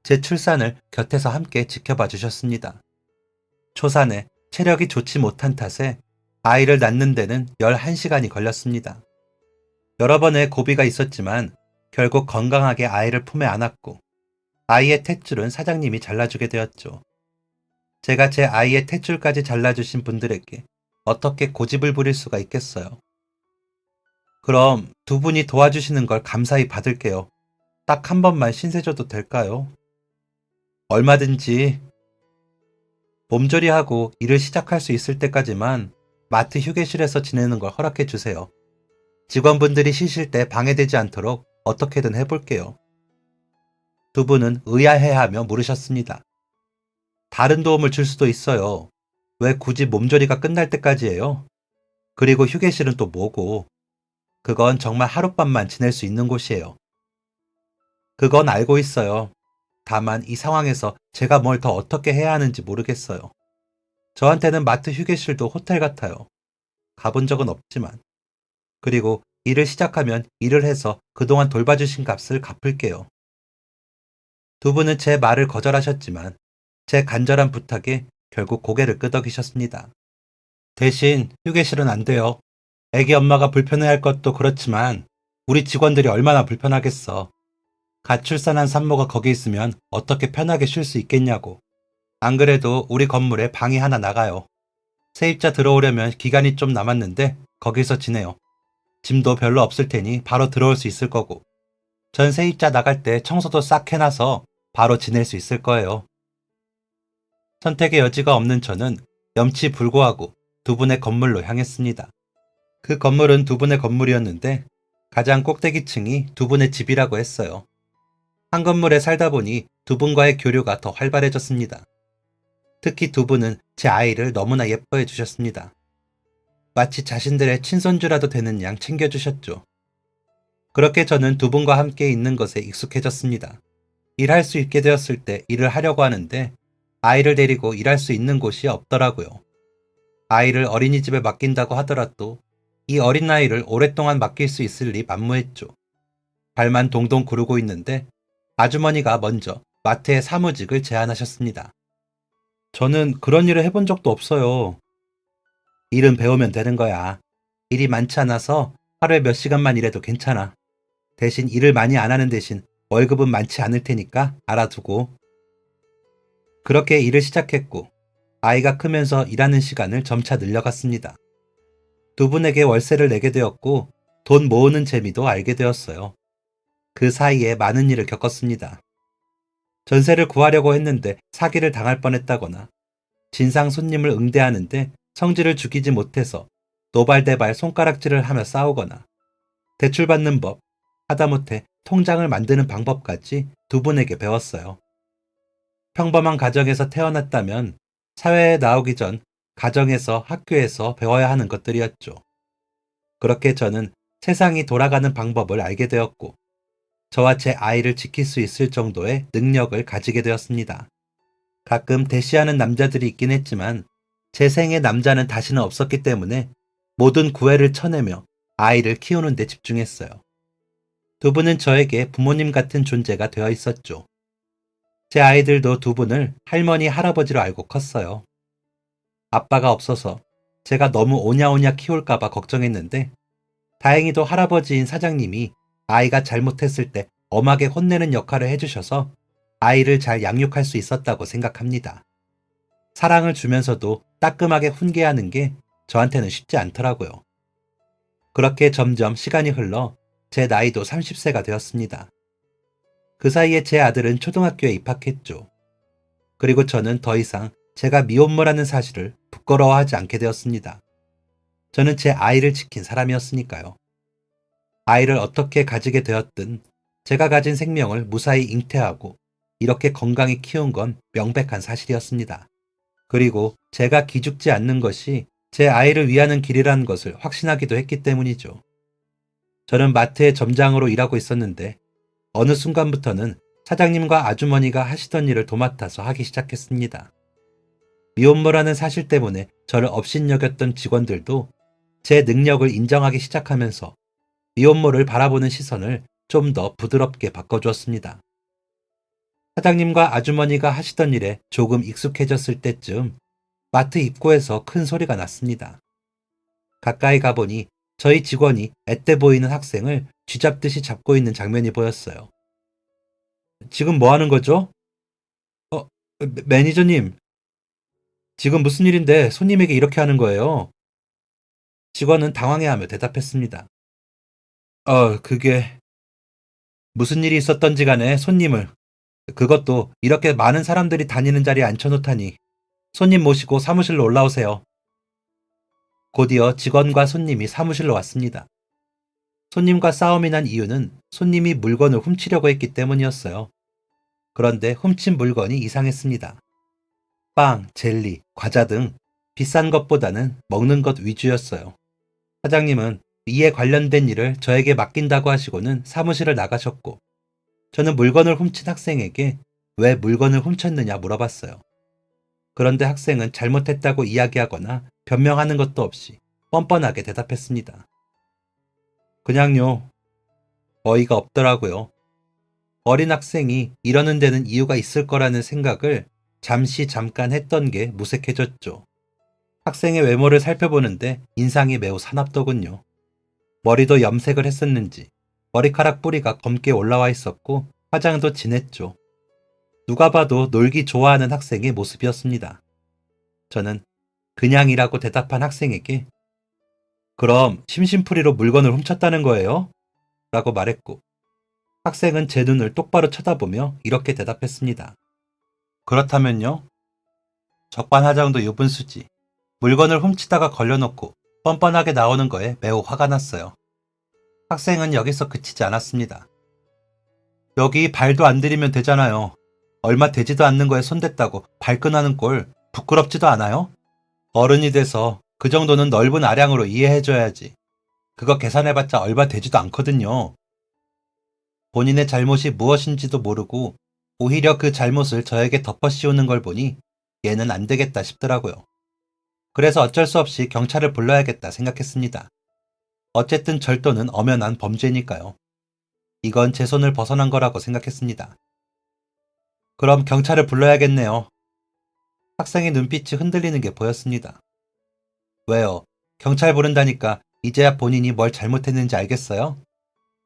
제 출산을 곁에서 함께 지켜봐 주셨습니다. 초산에 체력이 좋지 못한 탓에 아이를 낳는 데는 11시간이 걸렸습니다. 여러 번의 고비가 있었지만 결국 건강하게 아이를 품에 안았고 아이의 탯줄은 사장님이 잘라주게 되었죠. 제가 제 아이의 탯줄까지 잘라주신 분들에게 어떻게 고집을 부릴 수가 있겠어요. 그럼 두 분이 도와주시는 걸 감사히 받을게요. 딱 한 번만 신세줘도 될까요? 얼마든지. 몸조리하고 일을 시작할 수 있을 때까지만 마트 휴게실에서 지내는 걸 허락해 주세요. 직원분들이 쉬실 때 방해되지 않도록 어떻게든 해볼게요. 두 분은 의아해하며 물으셨습니다. 다른 도움을 줄 수도 있어요. 왜 굳이 몸조리가 끝날 때까지 해요? 그리고 휴게실은 또 뭐고? 그건 정말 하룻밤만 지낼 수 있는 곳이에요. 그건 알고 있어요. 다만 이 상황에서 제가 뭘 더 어떻게 해야 하는지 모르겠어요. 저한테는 마트 휴게실도 호텔 같아요. 가본 적은 없지만. 그리고 일을 시작하면 일을 해서 그동안 돌봐주신 값을 갚을게요. 두 분은 제 말을 거절하셨지만 제 간절한 부탁에 결국 고개를 끄덕이셨습니다. 대신 휴게실은 안 돼요. 애기 엄마가 불편해할 것도 그렇지만 우리 직원들이 얼마나 불편하겠어. 갓 출산한 산모가 거기 있으면 어떻게 편하게 쉴 수 있겠냐고. 안 그래도 우리 건물에 방이 하나 나가요. 세입자 들어오려면 기간이 좀 남았는데 거기서 지내요. 짐도 별로 없을 테니 바로 들어올 수 있을 거고. 전 세입자 나갈 때 청소도 싹 해놔서 바로 지낼 수 있을 거예요. 선택의 여지가 없는 저는 염치불고하고 두 분의 건물로 향했습니다. 그 건물은 두 분의 건물이었는데 가장 꼭대기층이 두 분의 집이라고 했어요. 한 건물에 살다 보니 두 분과의 교류가 더 활발해졌습니다. 특히 두 분은 제 아이를 너무나 예뻐해 주셨습니다. 마치 자신들의 친손주라도 되는 양 챙겨주셨죠. 그렇게 저는 두 분과 함께 있는 것에 익숙해졌습니다. 일할 수 있게 되었을 때 일을 하려고 하는데 아이를 데리고 일할 수 있는 곳이 없더라고요. 아이를 어린이집에 맡긴다고 하더라도 이 어린아이를 오랫동안 맡길 수 있을 리 만무했죠. 발만 동동 구르고 있는데 아주머니가 먼저 마트의 사무직을 제안하셨습니다. 저는 그런 일을 해본 적도 없어요. 일은 배우면 되는 거야. 일이 많지 않아서 하루에 몇 시간만 일해도 괜찮아. 대신 일을 많이 안 하는 대신 월급은 많지 않을 테니까 알아두고. 그렇게 일을 시작했고 아이가 크면서 일하는 시간을 점차 늘려갔습니다. 두 분에게 월세를 내게 되었고 돈 모으는 재미도 알게 되었어요. 그 사이에 많은 일을 겪었습니다. 전세를 구하려고 했는데 사기를 당할 뻔했다거나 진상 손님을 응대하는데 성질을 죽이지 못해서 노발대발 손가락질을 하며 싸우거나 대출받는 법, 하다못해 통장을 만드는 방법까지 두 분에게 배웠어요. 평범한 가정에서 태어났다면 사회에 나오기 전 가정에서 학교에서 배워야 하는 것들이었죠. 그렇게 저는 세상이 돌아가는 방법을 알게 되었고 저와 제 아이를 지킬 수 있을 정도의 능력을 가지게 되었습니다. 가끔 대시하는 남자들이 있긴 했지만 제 생의 남자는 다시는 없었기 때문에 모든 구애를 쳐내며 아이를 키우는 데 집중했어요. 두 분은 저에게 부모님 같은 존재가 되어 있었죠. 제 아이들도 두 분을 할머니, 할아버지로 알고 컸어요. 아빠가 없어서 제가 너무 오냐오냐 키울까봐 걱정했는데 다행히도 할아버지인 사장님이 아이가 잘못했을 때 엄하게 혼내는 역할을 해주셔서 아이를 잘 양육할 수 있었다고 생각합니다. 사랑을 주면서도 따끔하게 훈계하는 게 저한테는 쉽지 않더라고요. 그렇게 점점 시간이 흘러 제 나이도 30세가 되었습니다. 그 사이에 제 아들은 초등학교에 입학했죠. 그리고 저는 더 이상 제가 미혼모라는 사실을 부끄러워하지 않게 되었습니다. 저는 제 아이를 지킨 사람이었으니까요. 아이를 어떻게 가지게 되었든 제가 가진 생명을 무사히 잉태하고 이렇게 건강히 키운 건 명백한 사실이었습니다. 그리고 제가 기죽지 않는 것이 제 아이를 위하는 길이라는 것을 확신하기도 했기 때문이죠. 저는 마트의 점장으로 일하고 있었는데 어느 순간부터는 사장님과 아주머니가 하시던 일을 도맡아서 하기 시작했습니다. 미혼모라는 사실 때문에 저를 업신여겼던 직원들도 제 능력을 인정하기 시작하면서 미혼모를 바라보는 시선을 좀 더 부드럽게 바꿔주었습니다. 사장님과 아주머니가 하시던 일에 조금 익숙해졌을 때쯤 마트 입구에서 큰 소리가 났습니다. 가까이 가보니 저희 직원이 앳돼 보이는 학생을 쥐잡듯이 잡고 있는 장면이 보였어요. 지금 뭐 하는 거죠? 매니저님. 지금 무슨 일인데 손님에게 이렇게 하는 거예요? 직원은 당황해하며 대답했습니다. 그게 무슨 일이 있었던지 간에 손님을 그것도 이렇게 많은 사람들이 다니는 자리에 앉혀놓다니 손님 모시고 사무실로 올라오세요. 곧이어 직원과 손님이 사무실로 왔습니다. 손님과 싸움이 난 이유는 손님이 물건을 훔치려고 했기 때문이었어요. 그런데 훔친 물건이 이상했습니다. 빵, 젤리, 과자 등 비싼 것보다는 먹는 것 위주였어요. 사장님은 이에 관련된 일을 저에게 맡긴다고 하시고는 사무실을 나가셨고 저는 물건을 훔친 학생에게 왜 물건을 훔쳤느냐 물어봤어요. 그런데 학생은 잘못했다고 이야기하거나 변명하는 것도 없이 뻔뻔하게 대답했습니다. 그냥요. 어이가 없더라고요. 어린 학생이 이러는 데는 이유가 있을 거라는 생각을 잠깐 했던 게 무색해졌죠. 학생의 외모를 살펴보는데 인상이 매우 사납더군요. 머리도 염색을 했었는지 머리카락 뿌리가 검게 올라와 있었고 화장도 진했죠. 누가 봐도 놀기 좋아하는 학생의 모습이었습니다. 저는 그냥이라고 대답한 학생에게 그럼 심심풀이로 물건을 훔쳤다는 거예요? 라고 말했고 학생은 제 눈을 똑바로 쳐다보며 이렇게 대답했습니다. 그렇다면요? 적반하장도 유분수지. 물건을 훔치다가 걸려놓고 뻔뻔하게 나오는 거에 매우 화가 났어요. 학생은 여기서 그치지 않았습니다. 여기 발도 안 들이면 되잖아요. 얼마 되지도 않는 거에 손댔다고 발끈하는 꼴 부끄럽지도 않아요? 어른이 돼서 그 정도는 넓은 아량으로 이해해줘야지. 그거 계산해봤자 얼마 되지도 않거든요. 본인의 잘못이 무엇인지도 모르고 오히려 그 잘못을 저에게 덮어씌우는 걸 보니 얘는 안 되겠다 싶더라고요. 그래서 어쩔 수 없이 경찰을 불러야겠다 생각했습니다. 어쨌든 절도는 엄연한 범죄니까요. 이건 제 손을 벗어난 거라고 생각했습니다. 그럼 경찰을 불러야겠네요. 학생의 눈빛이 흔들리는 게 보였습니다. 왜요? 경찰 부른다니까 이제야 본인이 뭘 잘못했는지 알겠어요?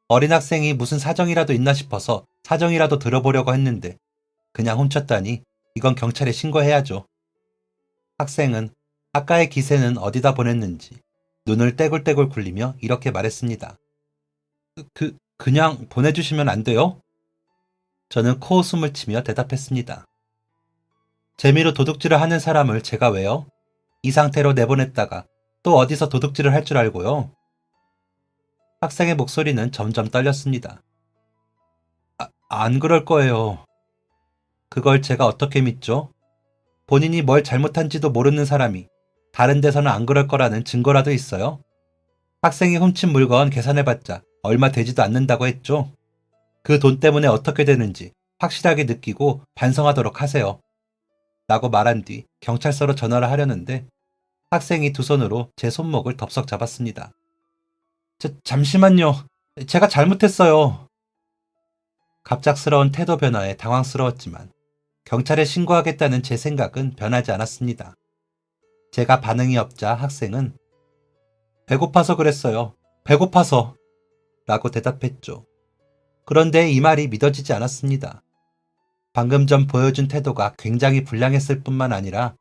어린 학생이 무슨 사정이라도 있나 싶어서 사정이라도 들어보려고 했는데 그냥 훔쳤다니 이건 경찰에 신고해야죠. 학생은 아까의 기세는 어디다 보냈는지 눈을 떼굴떼굴 굴리며 이렇게 말했습니다. 그냥 보내주시면 안 돼요? 저는 코웃음을 치며 대답했습니다. 재미로 도둑질을 하는 사람을 제가 왜요? 이 상태로 내보냈다가 또 어디서 도둑질을 할 줄 알고요? 학생의 목소리는 점점 떨렸습니다. 안 그럴 거예요. 그걸 제가 어떻게 믿죠? 본인이 뭘 잘못한지도 모르는 사람이 다른 데서는 안 그럴 거라는 증거라도 있어요? 학생이 훔친 물건 계산해봤자 얼마 되지도 않는다고 했죠? 그 돈 때문에 어떻게 되는지 확실하게 느끼고 반성하도록 하세요. 라고 말한 뒤 경찰서로 전화를 하려는데 학생이 두 손으로 제 손목을 덥석 잡았습니다. 잠시만요. 제가 잘못했어요. 갑작스러운 태도 변화에 당황스러웠지만 경찰에 신고하겠다는 제 생각은 변하지 않았습니다. 제가 반응이 없자 학생은 배고파서 그랬어요. 배고파서. 라고 대답했죠. 그런데 이 말이 믿어지지 않았습니다. 방금 전 보여준 태도가 굉장히 불량했을 뿐만 아니라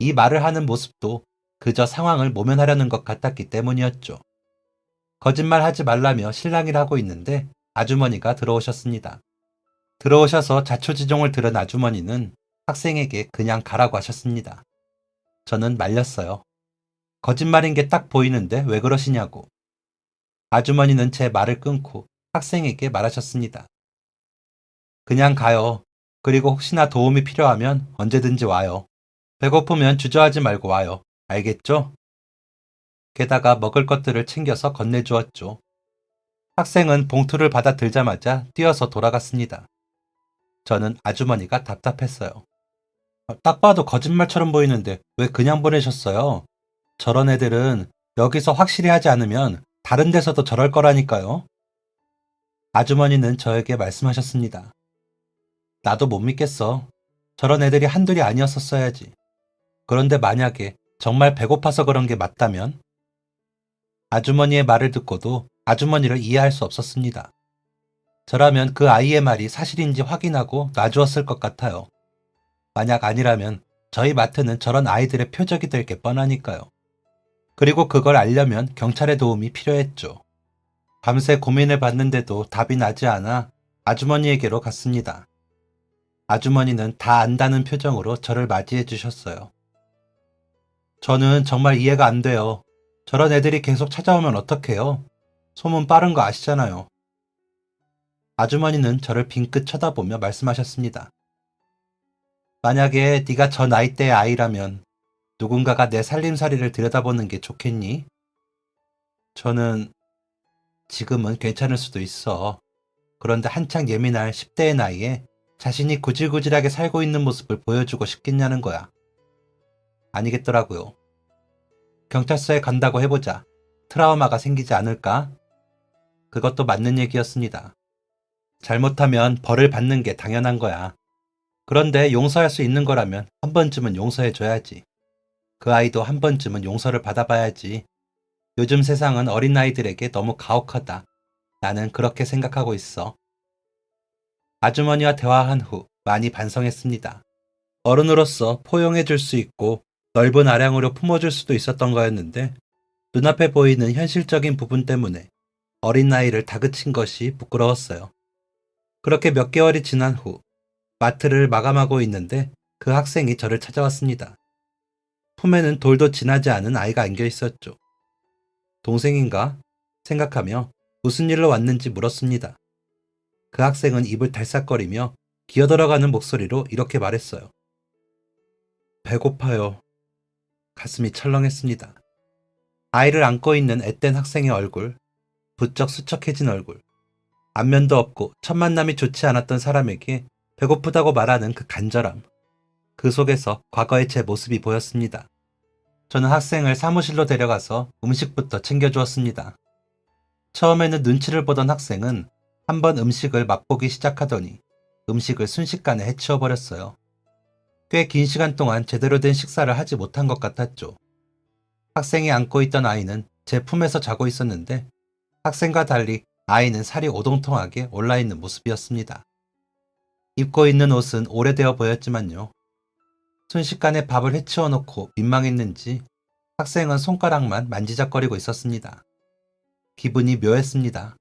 이 말을 하는 모습도 그저 상황을 모면하려는 것 같았기 때문이었죠. 거짓말하지 말라며 실랑이를 하고 있는데 아주머니가 들어오셨습니다. 들어오셔서 자초지종을 들은 아주머니는 학생에게 그냥 가라고 하셨습니다. 저는 말렸어요. 거짓말인 게 딱 보이는데 왜 그러시냐고. 아주머니는 제 말을 끊고 학생에게 말하셨습니다. 그냥 가요. 그리고 혹시나 도움이 필요하면 언제든지 와요. 배고프면 주저하지 말고 와요. 알겠죠? 게다가 먹을 것들을 챙겨서 건네주었죠. 학생은 봉투를 받아 들자마자 뛰어서 돌아갔습니다. 저는 아주머니가 답답했어요. 딱 봐도 거짓말처럼 보이는데 왜 그냥 보내셨어요? 저런 애들은 여기서 확실히 하지 않으면 다른 데서도 저럴 거라니까요. 아주머니는 저에게 말씀하셨습니다. 나도 못 믿겠어. 저런 애들이 한둘이 아니었었어야지. 그런데 만약에 정말 배고파서 그런 게 맞다면? 아주머니의 말을 듣고도 아주머니를 이해할 수 없었습니다. 저라면 그 아이의 말이 사실인지 확인하고 놔주었을 것 같아요. 만약 아니라면 저희 마트는 저런 아이들의 표적이 될 게 뻔하니까요. 그리고 그걸 알려면 경찰의 도움이 필요했죠. 밤새 고민을 받는데도 답이 나지 않아 아주머니에게로 갔습니다. 아주머니는 다 안다는 표정으로 저를 맞이해 주셨어요. 저는 정말 이해가 안 돼요. 저런 애들이 계속 찾아오면 어떡해요? 소문 빠른 거 아시잖아요. 아주머니는 저를 빙긋 쳐다보며 말씀하셨습니다. 만약에 네가 저 나이대의 아이라면 누군가가 내 살림살이를 들여다보는 게 좋겠니? 저는 지금은 괜찮을 수도 있어. 그런데 한창 예민할 10대의 나이에 자신이 구질구질하게 살고 있는 모습을 보여주고 싶겠냐는 거야. 아니겠더라고요. 경찰서에 간다고 해보자. 트라우마가 생기지 않을까? 그것도 맞는 얘기였습니다. 잘못하면 벌을 받는 게 당연한 거야. 그런데 용서할 수 있는 거라면 한 번쯤은 용서해줘야지. 그 아이도 한 번쯤은 용서를 받아봐야지. 요즘 세상은 어린아이들에게 너무 가혹하다. 나는 그렇게 생각하고 있어. 아주머니와 대화한 후 많이 반성했습니다. 어른으로서 포용해줄 수 있고 넓은 아량으로 품어줄 수도 있었던 거였는데 눈앞에 보이는 현실적인 부분 때문에 어린 나이를 다그친 것이 부끄러웠어요. 그렇게 몇 개월이 지난 후 마트를 마감하고 있는데 그 학생이 저를 찾아왔습니다. 품에는 돌도 지나지 않은 아이가 안겨 있었죠. 동생인가? 생각하며 무슨 일로 왔는지 물었습니다. 그 학생은 입을 달싹거리며 기어들어가는 목소리로 이렇게 말했어요. 배고파요. 가슴이 철렁했습니다. 아이를 안고 있는 앳된 학생의 얼굴, 부쩍 수척해진 얼굴, 안면도 없고 첫 만남이 좋지 않았던 사람에게 배고프다고 말하는 그 간절함, 그 속에서 과거의 제 모습이 보였습니다. 저는 학생을 사무실로 데려가서 음식부터 챙겨주었습니다. 처음에는 눈치를 보던 학생은 한번 음식을 맛보기 시작하더니 음식을 순식간에 해치워버렸어요. 꽤 긴 시간 동안 제대로 된 식사를 하지 못한 것 같았죠. 학생이 안고 있던 아이는 제 품에서 자고 있었는데 학생과 달리 아이는 살이 오동통하게 올라있는 모습이었습니다. 입고 있는 옷은 오래되어 보였지만요. 순식간에 밥을 해치워 놓고 민망했는지 학생은 손가락만 만지작거리고 있었습니다. 기분이 묘했습니다.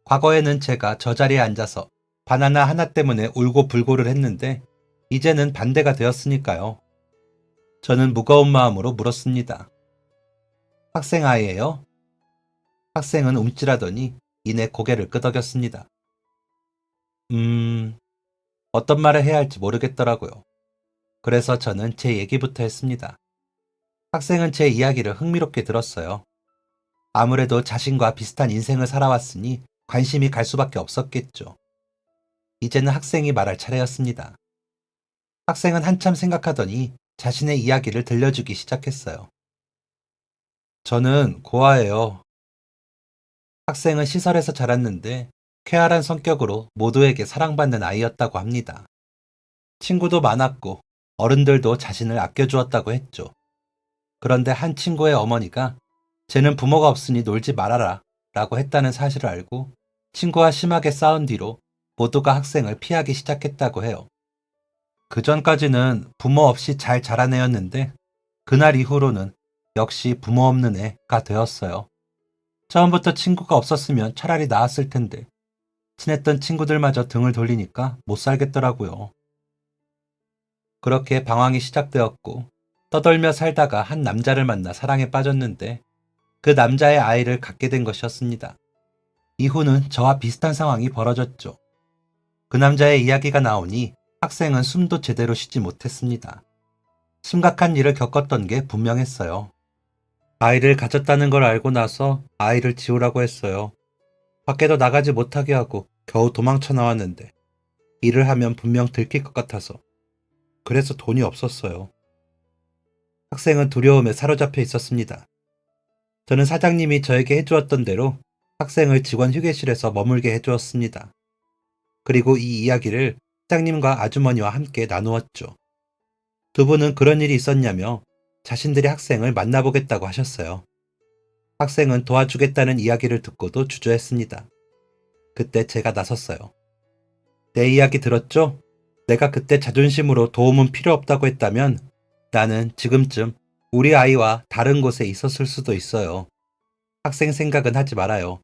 과거에는 제가 저 자리에 앉아서 바나나 하나 때문에 울고불고를 했는데 이제는 반대가 되었으니까요. 저는 무거운 마음으로 물었습니다. 학생 아이예요? 학생은 움찔하더니 이내 고개를 끄덕였습니다. 어떤 말을 해야 할지 모르겠더라고요. 그래서 저는 제 얘기부터 했습니다. 학생은 제 이야기를 흥미롭게 들었어요. 아무래도 자신과 비슷한 인생을 살아왔으니 관심이 갈 수밖에 없었겠죠. 이제는 학생이 말할 차례였습니다. 학생은 한참 생각하더니 자신의 이야기를 들려주기 시작했어요. 저는 고아예요. 학생은 시설에서 자랐는데 쾌활한 성격으로 모두에게 사랑받는 아이였다고 합니다. 친구도 많았고 어른들도 자신을 아껴주었다고 했죠. 그런데 한 친구의 어머니가 쟤는 부모가 없으니 놀지 말아라 라고 했다는 사실을 알고 친구와 심하게 싸운 뒤로 모두가 학생을 피하기 시작했다고 해요. 그 전까지는 부모 없이 잘 자란 애였는데 그날 이후로는 역시 부모 없는 애가 되었어요. 처음부터 친구가 없었으면 차라리 나았을 텐데 친했던 친구들마저 등을 돌리니까 못 살겠더라고요. 그렇게 방황이 시작되었고 떠돌며 살다가 한 남자를 만나 사랑에 빠졌는데 그 남자의 아이를 갖게 된 것이었습니다. 이후는 저와 비슷한 상황이 벌어졌죠. 그 남자의 이야기가 나오니 학생은 숨도 제대로 쉬지 못했습니다. 심각한 일을 겪었던 게 분명했어요. 아이를 가졌다는 걸 알고 나서 아이를 지우라고 했어요. 밖에도 나가지 못하게 하고 겨우 도망쳐 나왔는데 일을 하면 분명 들킬 것 같아서 그래서 돈이 없었어요. 학생은 두려움에 사로잡혀 있었습니다. 저는 사장님이 저에게 해주었던 대로 학생을 직원 휴게실에서 머물게 해주었습니다. 그리고 이 이야기를 사장님과 아주머니와 함께 나누었죠. 두 분은 그런 일이 있었냐며 자신들이 학생을 만나보겠다고 하셨어요. 학생은 도와주겠다는 이야기를 듣고도 주저했습니다. 그때 제가 나섰어요. 내 이야기 들었죠? 내가 그때 자존심으로 도움은 필요 없다고 했다면 나는 지금쯤 우리 아이와 다른 곳에 있었을 수도 있어요. 학생 생각은 하지 말아요.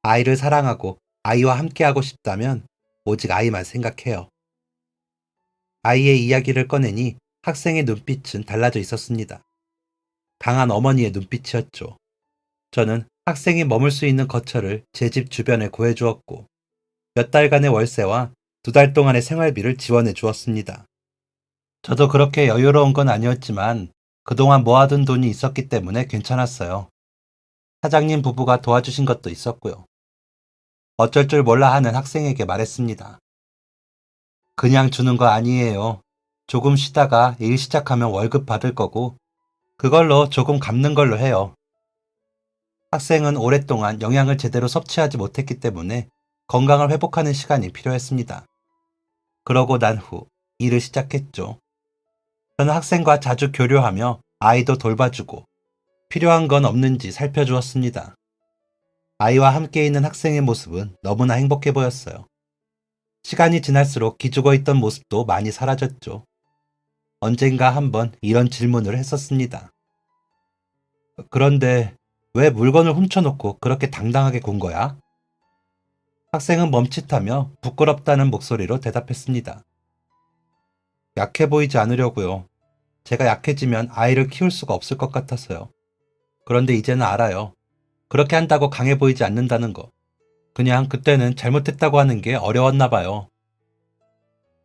아이를 사랑하고 아이와 함께하고 싶다면 오직 아이만 생각해요. 아이의 이야기를 꺼내니 학생의 눈빛은 달라져 있었습니다. 강한 어머니의 눈빛이었죠. 저는 학생이 머물 수 있는 거처를 제 집 주변에 구해주었고 몇 달간의 월세와 2달 동안의 생활비를 지원해 주었습니다. 저도 그렇게 여유로운 건 아니었지만 그동안 모아둔 돈이 있었기 때문에 괜찮았어요. 사장님 부부가 도와주신 것도 있었고요. 어쩔 줄 몰라 하는 학생에게 말했습니다. 그냥 주는 거 아니에요. 조금 쉬다가 일 시작하면 월급 받을 거고 그걸로 조금 갚는 걸로 해요. 학생은 오랫동안 영양을 제대로 섭취하지 못했기 때문에 건강을 회복하는 시간이 필요했습니다. 그러고 난 후 일을 시작했죠. 저는 학생과 자주 교류하며 아이도 돌봐주고 필요한 건 없는지 살펴주었습니다. 아이와 함께 있는 학생의 모습은 너무나 행복해 보였어요. 시간이 지날수록 기죽어 있던 모습도 많이 사라졌죠. 언젠가 한번 이런 질문을 했었습니다. 그런데 왜 물건을 훔쳐놓고 그렇게 당당하게 군 거야? 학생은 멈칫하며 부끄럽다는 목소리로 대답했습니다. 약해 보이지 않으려고요. 제가 약해지면 아이를 키울 수가 없을 것 같아서요. 그런데 이제는 알아요. 그렇게 한다고 강해 보이지 않는다는 거. 그냥 그때는 잘못했다고 하는 게 어려웠나 봐요.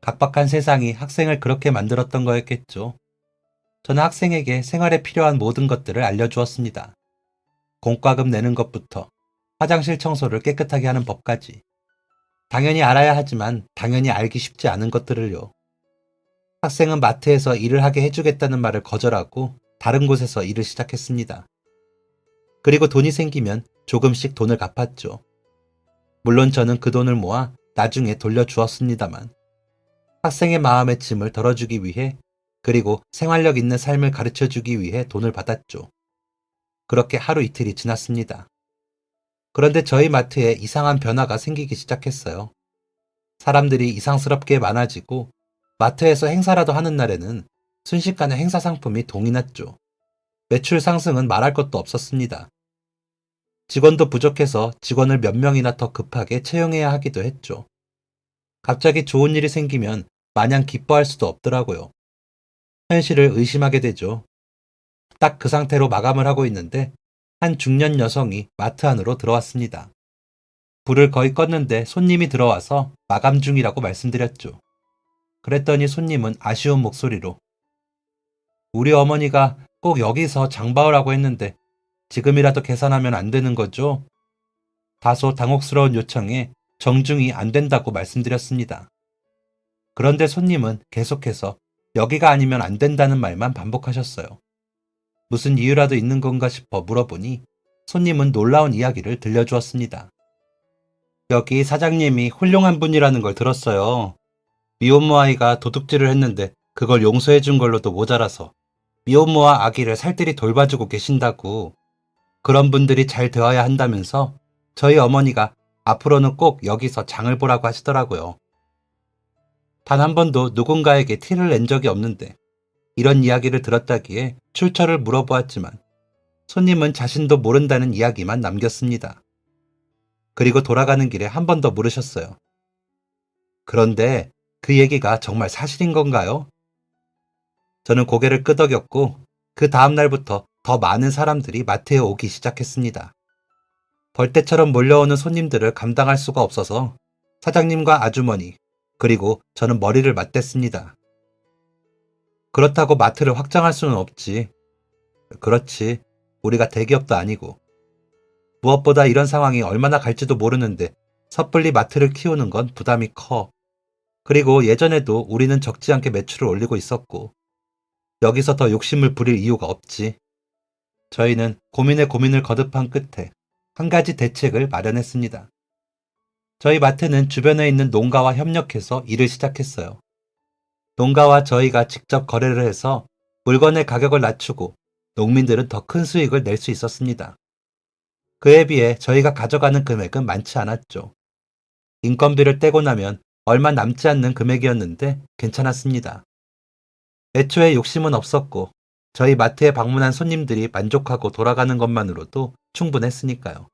각박한 세상이 학생을 그렇게 만들었던 거였겠죠. 저는 학생에게 생활에 필요한 모든 것들을 알려주었습니다. 공과금 내는 것부터 화장실 청소를 깨끗하게 하는 법까지. 당연히 알아야 하지만 당연히 알기 쉽지 않은 것들을요. 학생은 마트에서 일을 하게 해주겠다는 말을 거절하고 다른 곳에서 일을 시작했습니다. 그리고 돈이 생기면 조금씩 돈을 갚았죠. 물론 저는 그 돈을 모아 나중에 돌려주었습니다만 학생의 마음의 짐을 덜어주기 위해 그리고 생활력 있는 삶을 가르쳐주기 위해 돈을 받았죠. 그렇게 하루 이틀이 지났습니다. 그런데 저희 마트에 이상한 변화가 생기기 시작했어요. 사람들이 이상스럽게 많아지고 마트에서 행사라도 하는 날에는 순식간에 행사 상품이 동이 났죠. 매출 상승은 말할 것도 없었습니다. 직원도 부족해서 직원을 몇 명이나 더 급하게 채용해야 하기도 했죠. 갑자기 좋은 일이 생기면 마냥 기뻐할 수도 없더라고요. 현실을 의심하게 되죠. 딱 그 상태로 마감을 하고 있는데 한 중년 여성이 마트 안으로 들어왔습니다. 불을 거의 껐는데 손님이 들어와서 마감 중이라고 말씀드렸죠. 그랬더니 손님은 아쉬운 목소리로 우리 어머니가 꼭 여기서 장바오라고 했는데 지금이라도 계산하면 안 되는 거죠? 다소 당혹스러운 요청에 정중히 안 된다고 말씀드렸습니다. 그런데 손님은 계속해서 여기가 아니면 안 된다는 말만 반복하셨어요. 무슨 이유라도 있는 건가 싶어 물어보니 손님은 놀라운 이야기를 들려주었습니다. 여기 사장님이 훌륭한 분이라는 걸 들었어요. 미혼모 아이가 도둑질을 했는데 그걸 용서해 준 걸로도 모자라서 미혼모와 아기를 살뜰히 돌봐주고 계신다고. 그런 분들이 잘 되어야 한다면서 저희 어머니가 앞으로는 꼭 여기서 장을 보라고 하시더라고요. 단 한 번도 누군가에게 티를 낸 적이 없는데 이런 이야기를 들었다기에 출처를 물어보았지만 손님은 자신도 모른다는 이야기만 남겼습니다. 그리고 돌아가는 길에 한 번 더 물으셨어요. 그런데 그 얘기가 정말 사실인 건가요? 저는 고개를 끄덕였고 그 다음 날부터 더 많은 사람들이 마트에 오기 시작했습니다. 벌떼처럼 몰려오는 손님들을 감당할 수가 없어서 사장님과 아주머니 그리고 저는 머리를 맞댔습니다. 그렇다고 마트를 확장할 수는 없지. 그렇지. 우리가 대기업도 아니고. 무엇보다 이런 상황이 얼마나 갈지도 모르는데 섣불리 마트를 키우는 건 부담이 커. 그리고 예전에도 우리는 적지 않게 매출을 올리고 있었고 여기서 더 욕심을 부릴 이유가 없지. 저희는 고민에 고민을 거듭한 끝에 한 가지 대책을 마련했습니다. 저희 마트는 주변에 있는 농가와 협력해서 일을 시작했어요. 농가와 저희가 직접 거래를 해서 물건의 가격을 낮추고 농민들은 더 큰 수익을 낼 수 있었습니다. 그에 비해 저희가 가져가는 금액은 많지 않았죠. 인건비를 떼고 나면 얼마 남지 않는 금액이었는데 괜찮았습니다. 애초에 욕심은 없었고 저희 마트에 방문한 손님들이 만족하고 돌아가는 것만으로도 충분했으니까요.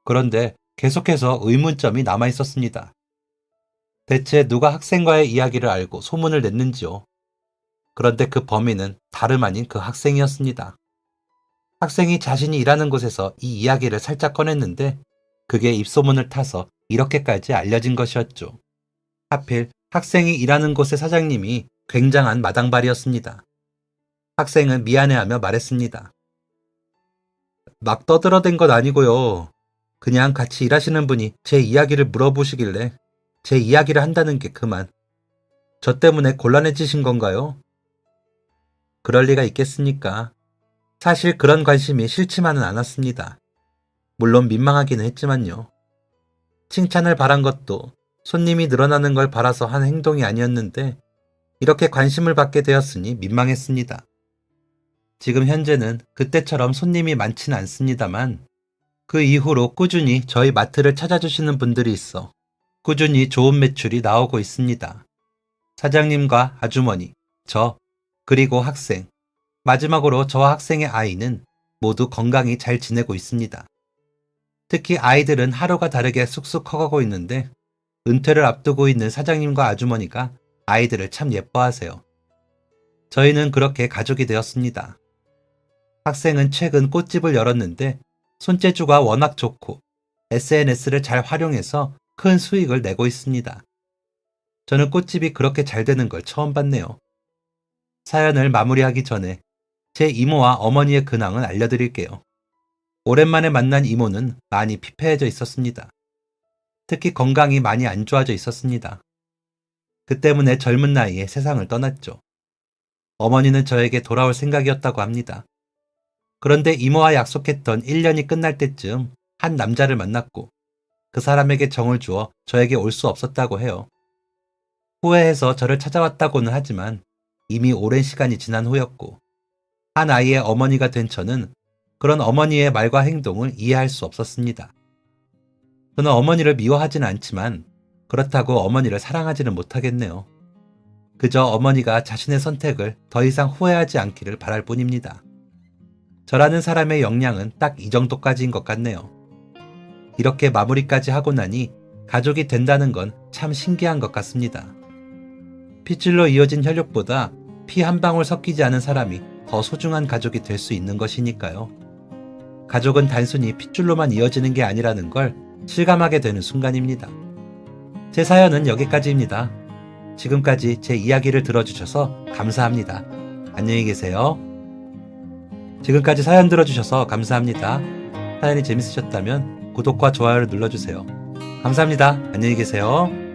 그런데 계속해서 의문점이 남아 있었습니다. 대체 누가 학생과의 이야기를 알고 소문을 냈는지요? 그런데 그 범인은 다름 아닌 그 학생이었습니다. 학생이 자신이 일하는 곳에서 이 이야기를 살짝 꺼냈는데 그게 입소문을 타서 이렇게까지 알려진 것이었죠. 하필 학생이 일하는 곳의 사장님이 굉장한 마당발이었습니다. 학생은 미안해하며 말했습니다. 막 떠들어댄 건 아니고요. 그냥 같이 일하시는 분이 제 이야기를 물어보시길래 제 이야기를 한다는 게 그만. 저 때문에 곤란해지신 건가요? 그럴 리가 있겠습니까? 사실 그런 관심이 싫지만은 않았습니다. 물론 민망하기는 했지만요. 칭찬을 바란 것도 손님이 늘어나는 걸 바라서 한 행동이 아니었는데 이렇게 관심을 받게 되었으니 민망했습니다. 지금 현재는 그때처럼 손님이 많지는 않습니다만 그 이후로 꾸준히 저희 마트를 찾아주시는 분들이 있어 꾸준히 좋은 매출이 나오고 있습니다. 사장님과 아주머니, 저, 그리고 학생, 마지막으로 저와 학생의 아이는 모두 건강히 잘 지내고 있습니다. 특히 아이들은 하루가 다르게 쑥쑥 커가고 있는데 은퇴를 앞두고 있는 사장님과 아주머니가 아이들을 참 예뻐하세요. 저희는 그렇게 가족이 되었습니다. 학생은 최근 꽃집을 열었는데 손재주가 워낙 좋고 SNS를 잘 활용해서 큰 수익을 내고 있습니다. 저는 꽃집이 그렇게 잘 되는 걸 처음 봤네요. 사연을 마무리하기 전에 제 이모와 어머니의 근황을 알려드릴게요. 오랜만에 만난 이모는 많이 피폐해져 있었습니다. 특히 건강이 많이 안 좋아져 있었습니다. 그 때문에 젊은 나이에 세상을 떠났죠. 어머니는 저에게 돌아올 생각이었다고 합니다. 그런데 이모와 약속했던 1년이 끝날 때쯤 한 남자를 만났고 그 사람에게 정을 주어 저에게 올 수 없었다고 해요. 후회해서 저를 찾아왔다고는 하지만 이미 오랜 시간이 지난 후였고 한 아이의 어머니가 된 저는 그런 어머니의 말과 행동을 이해할 수 없었습니다. 저는 어머니를 미워하지는 않지만 그렇다고 어머니를 사랑하지는 못하겠네요. 그저 어머니가 자신의 선택을 더 이상 후회하지 않기를 바랄 뿐입니다. 저라는 사람의 역량은 딱 이 정도까지인 것 같네요. 이렇게 마무리까지 하고 나니 가족이 된다는 건 참 신기한 것 같습니다. 핏줄로 이어진 혈육보다 피 한 방울 섞이지 않은 사람이 더 소중한 가족이 될 수 있는 것이니까요. 가족은 단순히 핏줄로만 이어지는 게 아니라는 걸 실감하게 되는 순간입니다. 제 사연은 여기까지입니다. 지금까지 제 이야기를 들어주셔서 감사합니다. 안녕히 계세요. 지금까지 사연 들어주셔서 감사합니다. 사연이 재밌으셨다면 구독과 좋아요를 눌러주세요. 감사합니다. 안녕히 계세요.